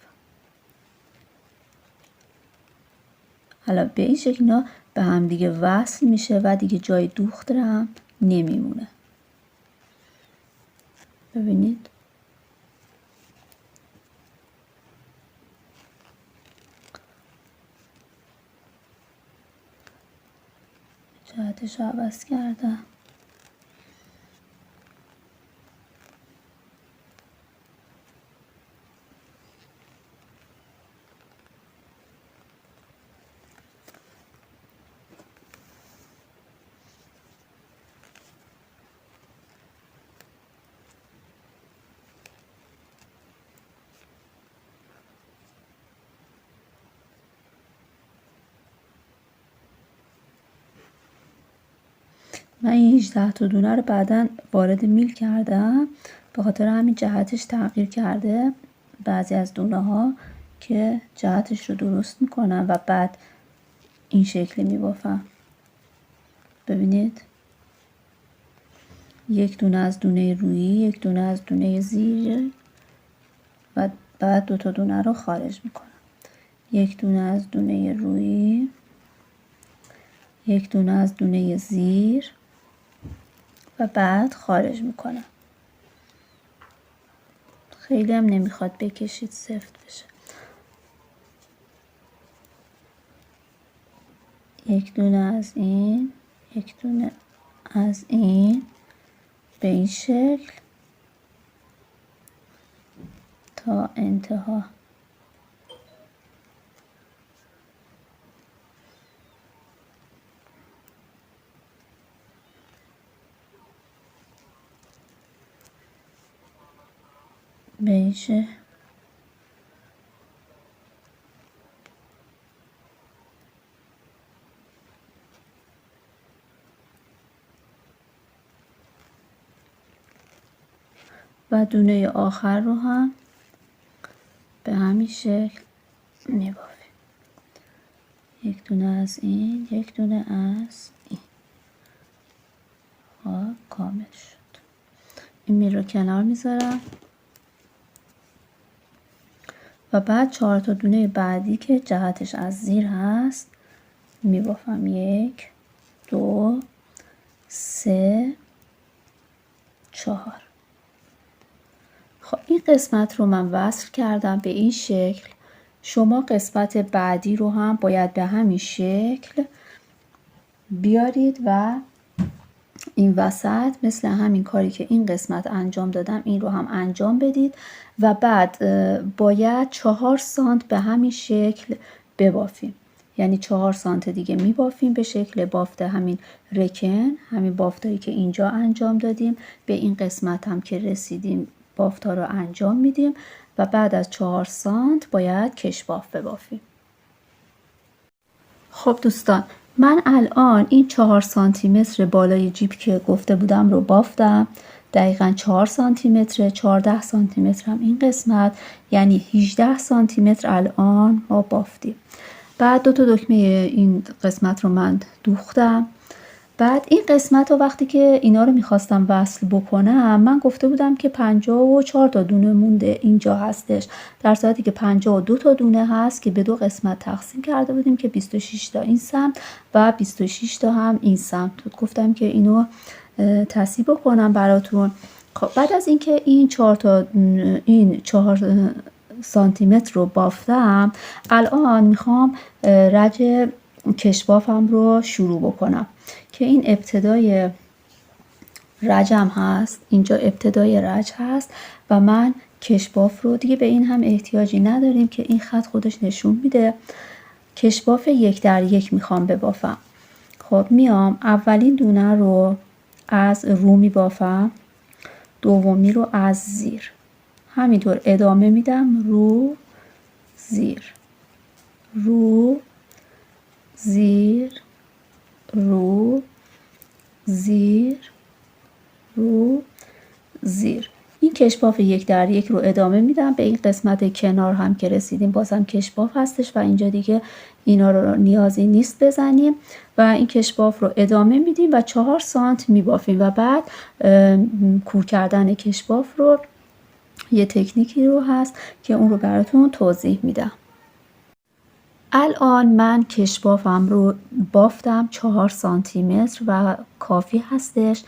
حالا به این شکل اینا به هم دیگه وصل میشه و دیگه جای دوخت هم نمیمونه. ببینید جهتش رو عوض کردم. من این 18 تا دونه رو بعداً وارد میل کردم، به خاطر همین جهتش تغییر کرده بعضی از دونه ها که جهتش رو درست میکنم و بعد این شکلی میبافم. ببینید 1 دونه از دونه روی، 1 دونه از دونه زیر و بعد 2 تا دونه رو خارج میکنم. 1 دونه از دونه روی، 1 دونه از دونه زیر و بعد خارج میکنم. خیلی هم نمیخواد بکشید سفت بشه. 1 دونه از این، 1 دونه از این به این شکل تا انتها. به این شکل و دونه آخر رو هم به همین شکل میبافیم. 1 دونه از این، 1 دونه از این. کامل شد. این میل رو کنار میذارم و بعد 4 تا دونه بعدی که جهتش از زیر هست میبافم. 1 2 3 4. خب این قسمت رو من وصل کردم به این شکل. شما قسمت بعدی رو هم باید به همین شکل بیارید و این وسط مثل همین کاری که این قسمت انجام دادم این رو هم انجام بدید و بعد باید 4 سانت به همین شکل ببافیم. یعنی 4 سانت دیگه میبافیم به شکل بافت همین رکن، همین بافتایی که اینجا انجام دادیم. به این قسمت هم که رسیدیم بافت ها رو انجام میدیم و بعد از 4 سانت باید کشباف ببافیم. خب دوستان، من الان این 4 سانتی متر بالای جیب که گفته بودم رو بافتم. دقیقاً 4 سانتی متر، 14 سانتی متر هم این قسمت، یعنی 18 سانتی متر الان ما بافتیم. بعد 2 تا دکمه این قسمت رو من دوختم. بعد این قسمت رو وقتی که اینا رو میخواستم وصل بکنم من گفته بودم که 54 تا دونه مونده اینجا هستش، در صورتی که 52 تا دونه هست که به 2 قسمت تقسیم کرده بودیم که 26 تا این سمت و 26 تا هم این سمت. گفتم که اینو تصحیح بکنم براتون. خب بعد از اینکه این 4 سانتی متر رو بافتم، الان میخوام رج کشبافم رو شروع بکنم که این ابتدای رجم هست. اینجا ابتدای رج هست و من کشباف رو دیگه به این هم احتیاجی نداریم که این خط خودش نشون میده. کشباف 1 در 1 میخوام ببافم. خب میام اولین دونه رو از رو میبافم، دومی رو از زیر، همینطور ادامه میدم رو زیر رو زیر رو زیر رو زیر. این کشباف 1 در 1 رو ادامه میدم. به این قسمت کنار هم که رسیدیم بازم کشباف هستش و اینجا دیگه اینا رو نیازی نیست بزنیم و این کشباف رو ادامه میدیم و 4 سانت میبافیم و بعد کور کردن کشباف رو یه تکنیکی رو هست که اون رو براتون توضیح میدم. الان من کشبافم رو بافتم 4 سانتی متر و کافی هستش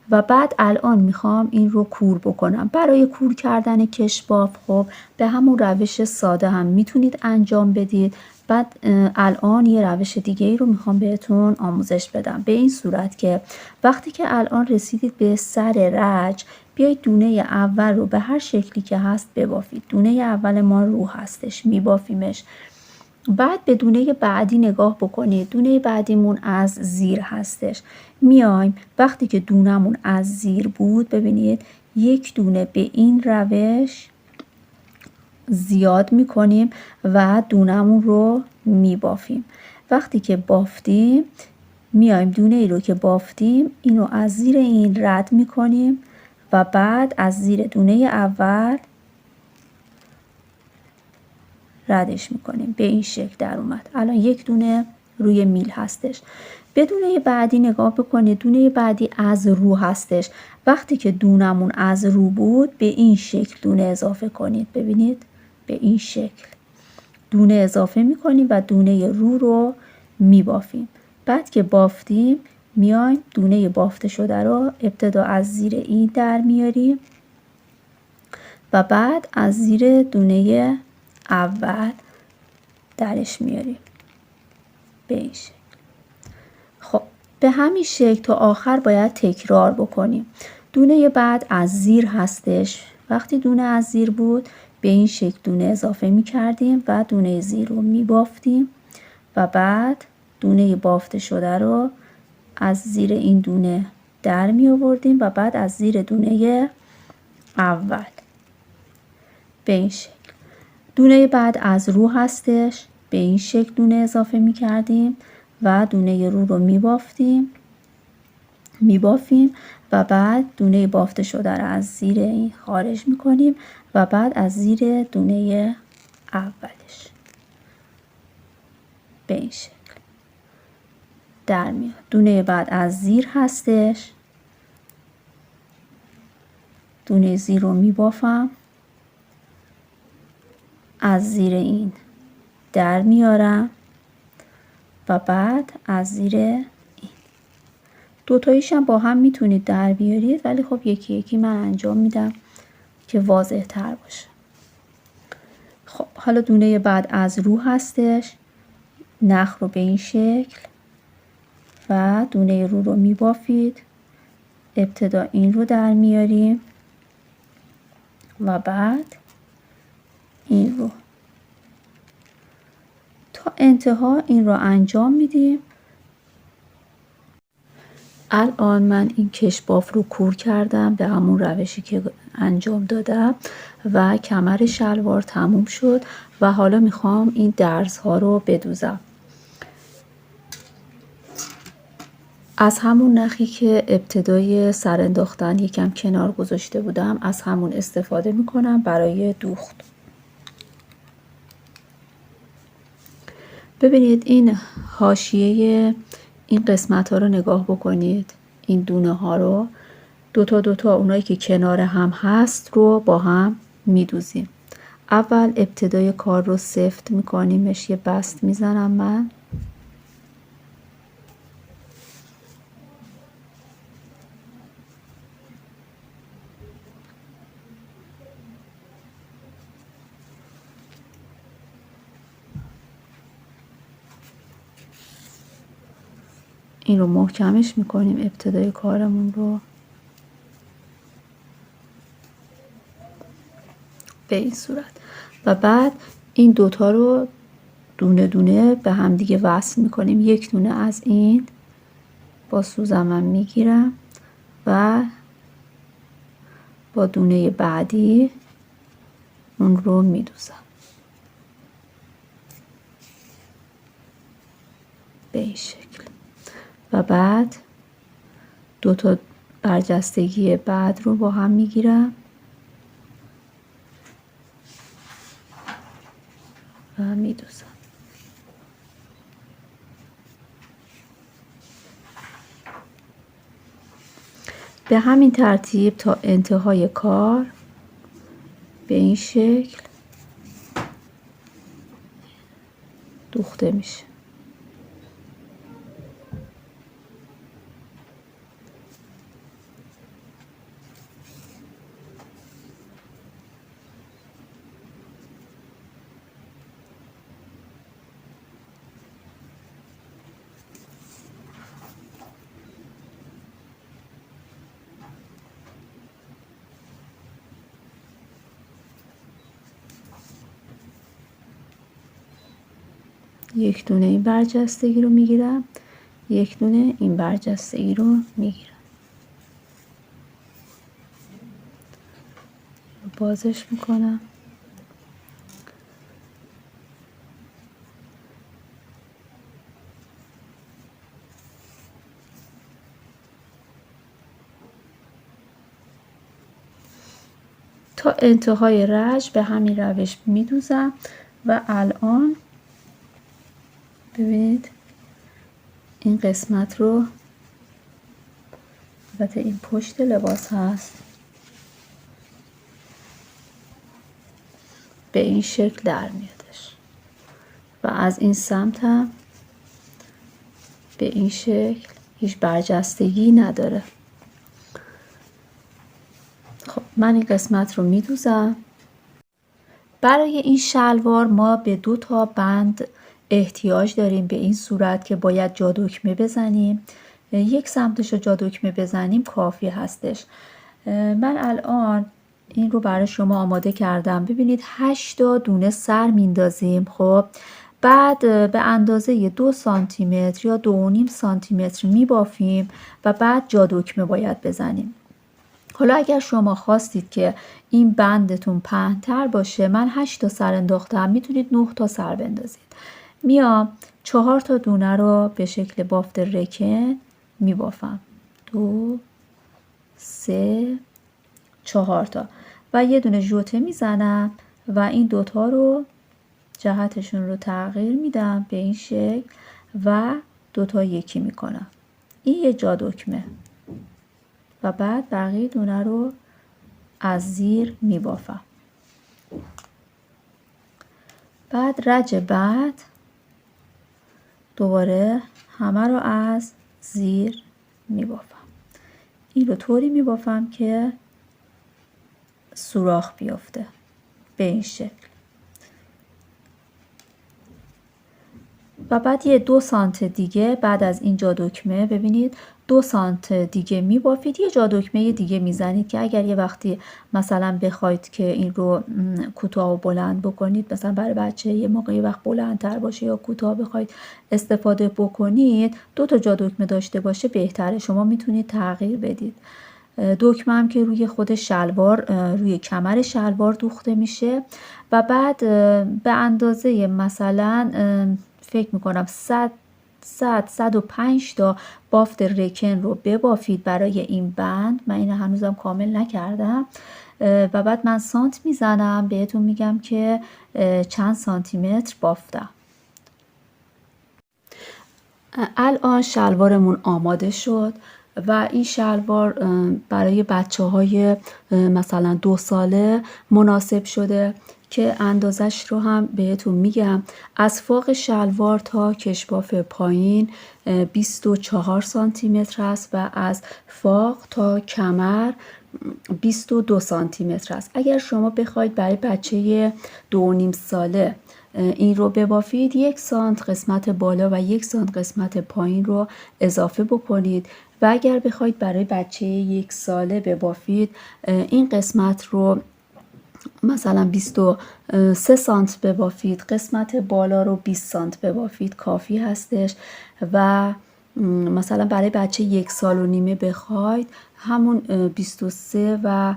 و بعد الان میخوام این رو کور بکنم. برای کور کردن کشباف خب به همون روش ساده هم میتونید انجام بدید. بعد الان یه روش دیگه ای رو میخوام بهتون آموزش بدم، به این صورت که وقتی که الان رسیدید به سر رج بیایید دونه اول رو به هر شکلی که هست ببافید. دونه اول ما رو هستش میبافیمش. بعد به دونه بعدی نگاه بکنید. دونه بعدیمون از زیر هستش. میایم وقتی که دونمون از زیر بود ببینید یک دونه به این روش زیاد میکنیم و دونمون رو میبافیم. وقتی که بافتیم میایم دونه ای رو که بافتیم اینو از زیر این رد میکنیم و بعد از زیر دونه اول ردش میکنیم. به این شکل در اومد. الان یک دونه روی میل هستش. به دونه بعدی نگاه بکنید. دونه بعدی از رو هستش. وقتی که دونمون از رو بود به این شکل دونه اضافه کنید. ببینید به این شکل دونه اضافه میکنیم و دونه رو میبافیم. بعد که بافتیم میایم دونه بافته شده رو ابتدا از زیر این در میاریم و بعد از زیر دونه اول درش میاریم به این شکل. خب به همین شکل تا آخر باید تکرار بکنیم. دونه بعد از زیر هستش. وقتی دونه از زیر بود به این شکل دونه اضافه می کردیم و دونه زیر رو می بافتیم و بعد دونه بافته شده رو از زیر این دونه در می آوردیم و بعد از زیر دونه اول به این شکل. دونه بعد از رو هستش. به این شکل دونه اضافه می کردیم و دونه رو می بافیم و بعد دونه بافته شده رو از زیر این خارج می کنیم و بعد از زیر دونه اولش به این شکل در میاد. دونه بعد از زیر هستش. دونه زیر رو میبافم، از زیر این در میارم و بعد از زیر این. دوتاییش هم با هم میتونید در بیارید، ولی خب یکی یکی من انجام میدم که واضح تر باشه. خب حالا دونه بعد از رو هستش، نخ رو به این شکل و دونه رو میبافید. ابتدا این رو در میاریم و بعد این رو تا انتها این رو انجام میدیم. الان من این کشباف رو کور کردم به همون روشی که انجام دادم و کمر شلوار تموم شد و حالا میخوام این درزها رو بدوزم. از همون نخی که ابتدای سر انداختن یکم کنار گذاشته بودم از همون استفاده میکنم برای دوخت. ببینید این حاشیه این قسمت ها رو نگاه بکنید، این دونه ها رو دوتا اونایی که کنار هم هست رو با هم میدوزیم. اول ابتدای کار رو سفت میکنیمش، یه بست میزنم من. این رو محکمش میکنیم ابتدای کارمون رو به این صورت و بعد این دوتا رو دونه دونه به هم دیگه وصل میکنیم. یک دونه از این با سوزنم میگیرم و با دونه بعدی اون رو میدوزم به این شکل و بعد دوتا برجستگی بعد رو با هم میگیرم و میدوزم. به همین ترتیب تا انتهای کار به این شکل دوخته میشه. یک دونه این برجستگی رو میگیرم، یک دونه این برجستگی رو میگیرم، بازش میکنم. تا انتهای رج به همین روش میدوزم و الان ببینید این قسمت رو، البته این پشت لباس هست، به این شکل در میادش و از این سمت هم به این شکل هیچ برجستگی نداره. خب من این قسمت رو میدوزم. برای این شلوار ما به 2 تا بند احتیاج داریم به این صورت که باید جا دکمه بزنیم. یک سمتش رو جا دکمه بزنیم کافی هستش. من الان این رو برای شما آماده کردم. ببینید 8 تا دونه سر میندازیم. خب بعد به اندازه 2 سانتی متر یا 2.5 سانتی متر میبافیم و بعد جا دکمه باید بزنیم. حالا اگر شما خواستید که این بندتون پهن‌تر باشه، من 8 تا سر انداختم، میتونید 9 تا سر بندازید. میام 4 تا دونه رو به شکل بافت رکن میبافم. 2 3 4 تا و یه دونه ژوته میزنم و این دوتا رو جهتشون رو تغییر میدم به این شکل و دوتا یکی میکنم. این یه جا دکمه و بعد بقیه دونه رو از زیر میبافم. بعد رج بعد دوباره همه رو از زیر میبافم. این رو طوری میبافم که سوراخ بیفته به این شکل. و بعد یه 2 سانت دیگه بعد از این جا دکمه ببینید 2 سانت دیگه میبافید، یه جا دکمه دیگه میزنید که اگر یه وقتی مثلا بخواید که این رو کوتاه و بلند بکنید، مثلا برای بچه یه موقعی وقت بلندتر باشه یا کوتاه بخواید استفاده بکنید، 2 تا جا دکمه داشته باشه بهتره. شما میتونید تغییر بدید. دکمه هم که روی خود شلوار، روی کمر شلوار دوخته میشه و بعد به اندازه مثلا فکر میکنم 105 تا بافت رکن رو ببافید برای این بند. من این هنوزم کامل نکردم و بعد من سانت میزنم، بهتون میگم که چند سانتی متر بافتم. الان شلوارمون آماده شد و این شلوار برای بچه های مثلا 2 ساله مناسب شده که اندازش رو هم بهتون میگم. از فوق شلوار تا کشباف پایین 24 سانتی متر است و از فوق تا کمر 22 سانتی متر است. اگر شما بخواید برای بچه 2.5 ساله این رو ببافید 1 سانت قسمت بالا و 1 سانت قسمت پایین رو اضافه بکنید و اگر بخواید برای بچه 1 ساله ببافید این قسمت رو مثلا 23 سانت ببافید، قسمت بالا رو 20 سانت ببافید کافی هستش. و مثلا برای بچه 1 سال و نیمه بخواید همون 23 و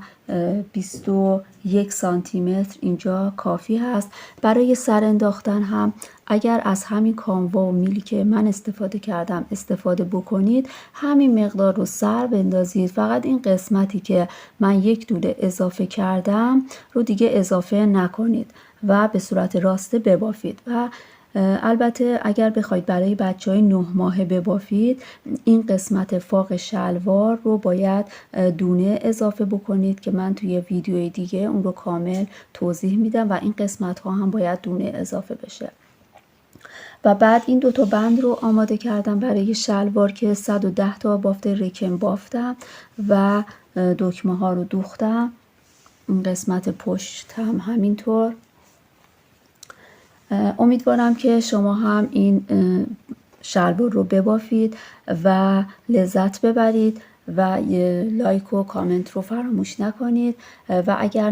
21 سانتی متر اینجا کافی هست. برای سر انداختن هم اگر از همین کانوا و میلی که من استفاده کردم استفاده بکنید همین مقدار رو سر بندازید. فقط این قسمتی که من 1 دوله اضافه کردم رو دیگه اضافه نکنید و به صورت راسته ببافید. و البته اگر بخواید برای بچهای 9 ماهه ببافید این قسمت فوق شلوار رو باید دونه اضافه بکنید که من توی ویدیوی دیگه اون رو کامل توضیح میدم و این قسمت ها هم باید دونه اضافه بشه. و بعد این 2 تا بند رو آماده کردم برای شلوار که 110 تا بافت رکن بافتم و دکمه ها رو دوختم. این قسمت پشت هم همینطور. امیدوارم که شما هم این شلوار رو ببافید و لذت ببرید و لایک و کامنت رو فراموش نکنید و اگر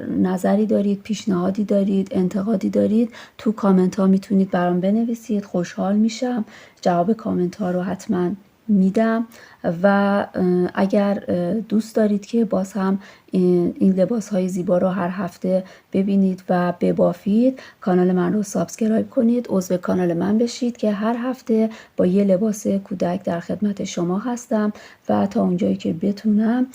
نظری دارید، پیشنهادی دارید، انتقادی دارید تو کامنت ها میتونید برام بنویسید. خوشحال میشم، جواب کامنت ها رو حتما میدم. و اگر دوست دارید که باز هم این لباس های زیبا رو هر هفته ببینید و ببافید کانال من رو سابسکرایب کنید، عضو کانال من بشید که هر هفته با یه لباس کودک در خدمت شما هستم و تا اونجایی که بتونم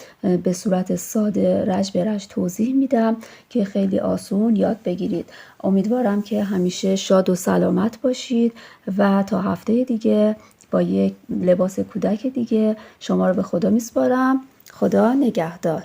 به صورت ساده رج به رج توضیح میدم که خیلی آسون یاد بگیرید. امیدوارم که همیشه شاد و سلامت باشید و تا هفته دیگه با یک لباس کودک دیگه شما رو به خدا میسپارم. خدا نگهدار.